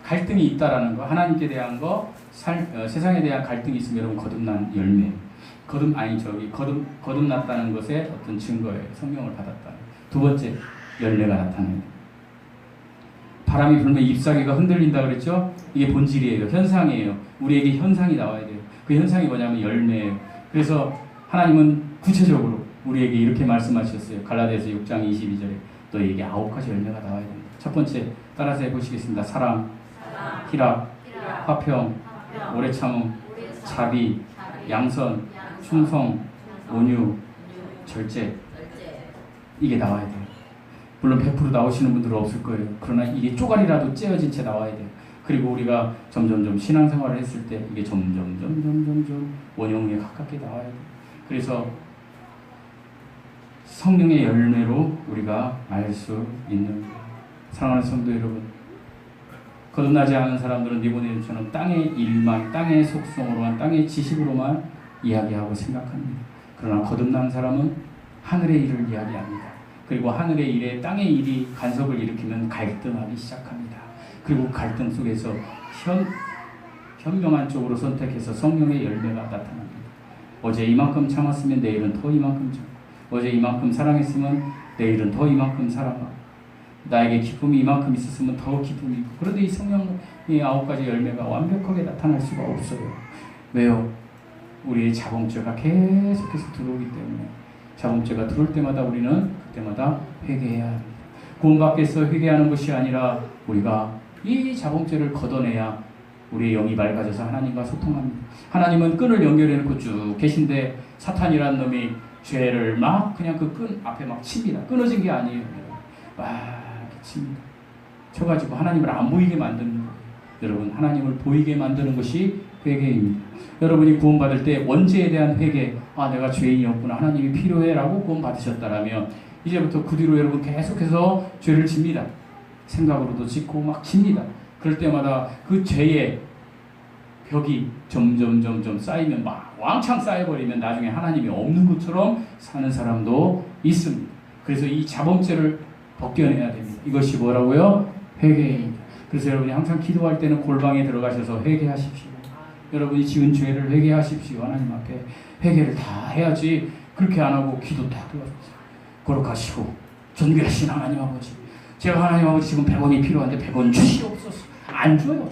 갈등이 있다라는 거. 하나님께 대한 거, 세상에 대한 갈등이 있으면 여러분 거듭난 열매. 거듭났다는 것의 어떤 증거예요. 성령을 받았다. 두 번째, 열매가 나타나요. 바람이 불면 잎사귀가 흔들린다 그랬죠? 이게 본질이에요. 현상이에요. 우리에게 현상이 나와야 돼요. 그 현상이 뭐냐면 열매예요. 그래서 하나님은 구체적으로 우리에게 이렇게 말씀하셨어요. 갈라디아서 6장 22절에 너희에게 9가지 열매가 나와야 됩니다. 첫 번째 따라서 해보시겠습니다. 사랑, 희락, 화평, 오래 참음, 자비, 양선, 충성, 온유, 절제. 이게 나와야 돼요. 물론 100% 나오시는 분들은 없을 거예요. 그러나 이게 쪼가리라도 째어진 채 나와야 돼요. 그리고 우리가 점점점 신앙생활을 했을 때 이게 점점 원형에 가깝게 나와야 돼요. 그래서 성령의 열매로 우리가 알 수 있는 거예요. 사랑하는 성도 여러분, 거듭나지 않은 사람들은 니고데모처럼 땅의 일만, 땅의 속성으로만, 땅의 지식으로만 이야기하고 생각합니다. 그러나 거듭난 사람은 하늘의 일을 이야기합니다. 그리고 하늘의 일에 땅의 일이 간섭을 일으키면 갈등하기 시작합니다. 그리고 갈등 속에서 현명한 쪽으로 선택해서 성령의 열매가 나타납니다. 어제 이만큼 참았으면 내일은 더 이만큼 참. 어제 이만큼 사랑했으면 내일은 더 이만큼 사랑하고, 나에게 기쁨이 이만큼 있었으면 더 기쁨이 있고. 그런데 이 성령의 9가지 열매가 완벽하게 나타날 수가 없어요. 왜요? 우리의 자범죄가 계속해서 들어오기 때문에. 자범죄가 들어올 때마다 우리는 그때마다 회개해야 합니다. 구원받겠어 회개하는 것이 아니라 우리가 이 자범죄를 걷어내야 우리의 영이 맑아져서 하나님과 소통합니다. 하나님은 끈을 연결해놓고 쭉 계신데 사탄이라는 놈이 죄를 막 그냥 그 끈 앞에 막 칩니다. 끊어진 게 아니에요. 막 이렇게 칩니다. 쳐가지고 하나님을 안 보이게 만드는 거예요. 여러분, 하나님을 보이게 만드는 것이 회개입니다. 여러분이 구원받을 때 원죄에 대한 회개, 아 내가 죄인이었구나, 하나님이 필요해 라고 구원받으셨다라면 이제부터 그 뒤로 여러분 계속해서 죄를 집니다. 생각으로도 짓고 막 집니다. 그럴 때마다 그 죄의 벽이 점점 쌓이면 막 왕창 쌓여버리면 나중에 하나님이 없는 것처럼 사는 사람도 있습니다. 그래서 이 자범죄를 벗겨내야 됩니다. 이것이 뭐라고요? 회개입니다. 그래서 여러분이 항상 기도할 때는 골방에 들어가셔서 회개하십시오. 여러분이 지은 죄를 회개하십시오. 하나님 앞에 회개를 다 해야지. 그렇게 안 하고 기도 딱 거룩하시고 존귀하신 하나님 아버지, 제가 하나님 아버지 지금 100원이 필요한데 100원 주시옵소서. 안 줘요.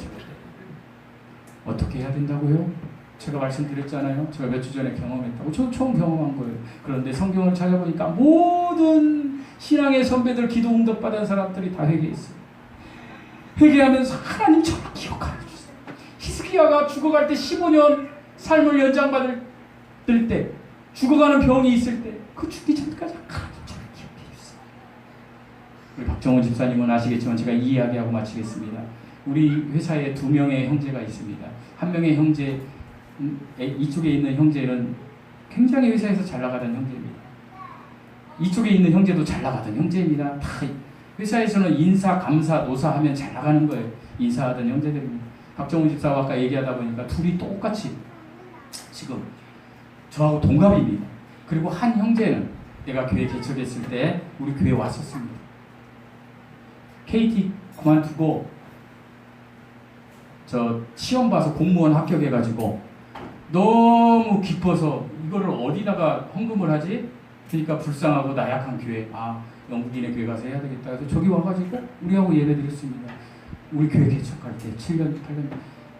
어떻게 해야 된다고요? 제가 말씀드렸잖아요. 제가 몇 주 전에 경험했다고. 저 처음 경험한 거예요. 그런데 성경을 찾아보니까 모든 신앙의 선배들 기도 응답받은 사람들이 다 회개했어요. 회개하면서 하나님 저를 기억하여 주세요. 히스기야가 죽어갈 때 15년 삶을 연장받을 때, 죽어가는 병이 있을 때, 그 죽기 전까지 하나님 저를 기억해 주세요. 우리 박정훈 집사님은 아시겠지만 제가 이 이야기하고 마치겠습니다. 우리 회사에 2명의 형제가 있습니다. 한 명의 형제, 이쪽에 있는 형제는 굉장히 회사에서 잘 나가던 형제입니다. 이쪽에 있는 형제도 잘 나가던 형제입니다. 다 회사에서는 인사, 감사, 노사 하면 잘 나가는 거예요. 인사하던 형제들입니다. 박정훈 집사와 아까 얘기하다 보니까 둘이 똑같이 지금 저하고 동갑입니다. 그리고 한 형제는 내가 교회 개척했을 때 우리 교회 왔었습니다. KT 그만두고 저 시험 봐서 공무원 합격해가지고 너무 기뻐서 이거를 어디다가 헌금을 하지? 그러니까 불쌍하고 나약한 교회, 영국인의 교회 가서 해야 되겠다 해서 저기 와가지고 우리하고 예배드렸습니다. 우리 교회 개척할 때 7년, 8년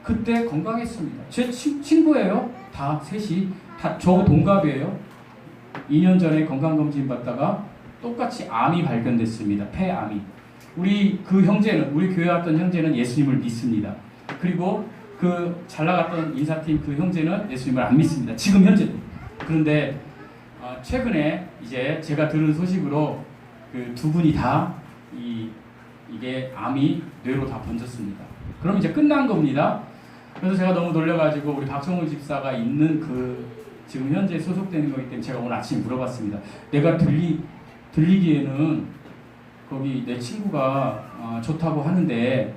그때 건강했습니다. 제 친구예요. 다 셋이 다 저 동갑이에요. 2년 전에 건강검진 받다가 똑같이 암이 발견됐습니다. 폐암이. 우리 그 형제는, 우리 교회 왔던 형제는 예수님을 믿습니다. 그리고 그 잘 나갔던 인사팀 그 형제는 예수님을 안 믿습니다. 지금 현재도. 그런데 최근에 이제 제가 들은 소식으로 그 2분이 다 이게 암이 뇌로 다 번졌습니다. 그럼 이제 끝난 겁니다. 그래서 제가 너무 놀려가지고 우리 박정훈 집사가 있는 그 지금 현재 소속되는 거기 때문에 제가 오늘 아침에 물어봤습니다. 내가 들리기에는 거기 내 친구가 좋다고 하는데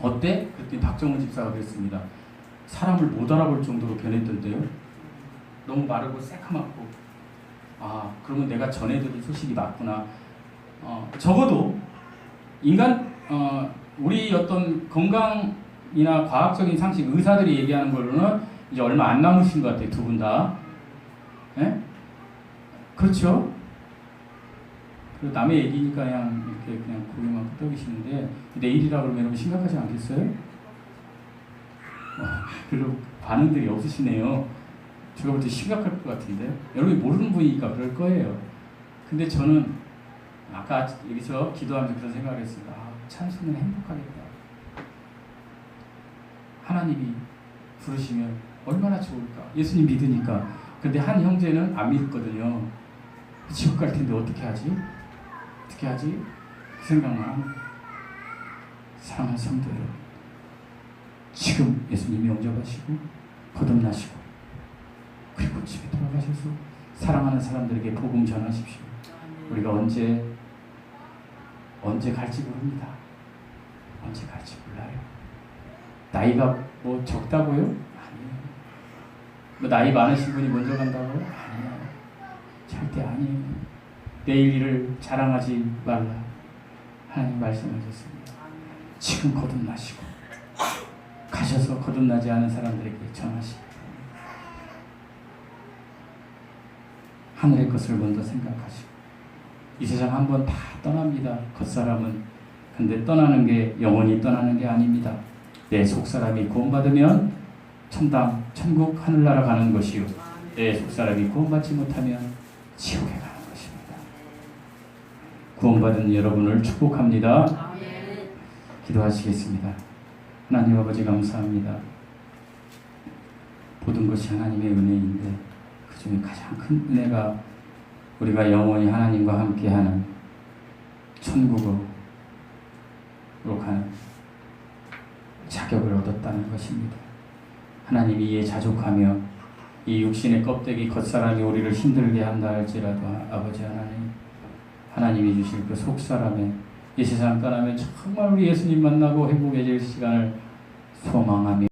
어때? 그랬더니 박정훈 집사가 그랬습니다. 사람을 못 알아볼 정도로 변했던데요. 너무 마르고 새카맣고. 그러면 내가 전해드린 소식이 맞구나. 적어도 인간 우리 어떤 건강이나 과학적인 상식, 의사들이 얘기하는 거로는 이제 얼마 안 남으신 것 같아요. 2분 다. 예? 그렇죠? 남의 얘기니까 그냥 이렇게 이렇게 그냥 고개만 끄덕이시는데 내일이라 그러면 여러분 심각하지 않겠어요? 별로 반응들이 없으시네요. 제가 볼 때 심각할 것 같은데 여러분이 모르는 분이니까 그럴 거예요. 근데 저는 아까 여기서 기도하면서 그런 생각을 했습니다. 찬수는 행복하겠다. 하나님이 부르시면 얼마나 좋을까. 예수님 믿으니까. 근데 한 형제는 안 믿거든요. 지옥 갈 텐데 어떻게 하지? 어떻게 하지? 그 생각만. 사랑하는 성도 여러분, 지금 예수님이 영접하시고 거듭나시고 그리고 집에 돌아가셔서 사랑하는 사람들에게 복음 전하십시오. 우리가 언제 갈지 모릅니다. 언제 갈지 몰라요. 나이가 뭐 적다고요? 아니에요. 뭐 나이 많으신 분이 먼저 간다고요? 아니에요. 절대 아니에요. 내일 일을 자랑하지 말라. 하나님 말씀하셨습니다. 지금 거듭나시고 가셔서 거듭나지 않은 사람들에게 전하시고 하늘의 것을 먼저 생각하시고 이 세상 한번 다 떠납니다. 겉사람은. 근데 떠나는 게 영원히 떠나는 게 아닙니다. 내 속사람이 구원받으면 천당, 천국, 하늘나라 가는 것이요. 내 속사람이 구원받지 못하면 지옥에 가는 것입니다. 구원받은 여러분을 축복합니다. 기도하시겠습니다. 하나님 아버지 감사합니다. 모든 것이 하나님의 은혜인데 그 중에 가장 큰 은혜가 우리가 영원히 하나님과 함께하는 천국으로 가는 자격을 얻었다는 것입니다. 하나님이 이에 자족하며 이 육신의 껍데기 겉사람이 우리를 힘들게 한다 할지라도 아버지 하나님, 하나님이 주실 그 속사람의 이 세상 떠나면 정말 우리 예수님 만나고 행복해질 시간을 소망하며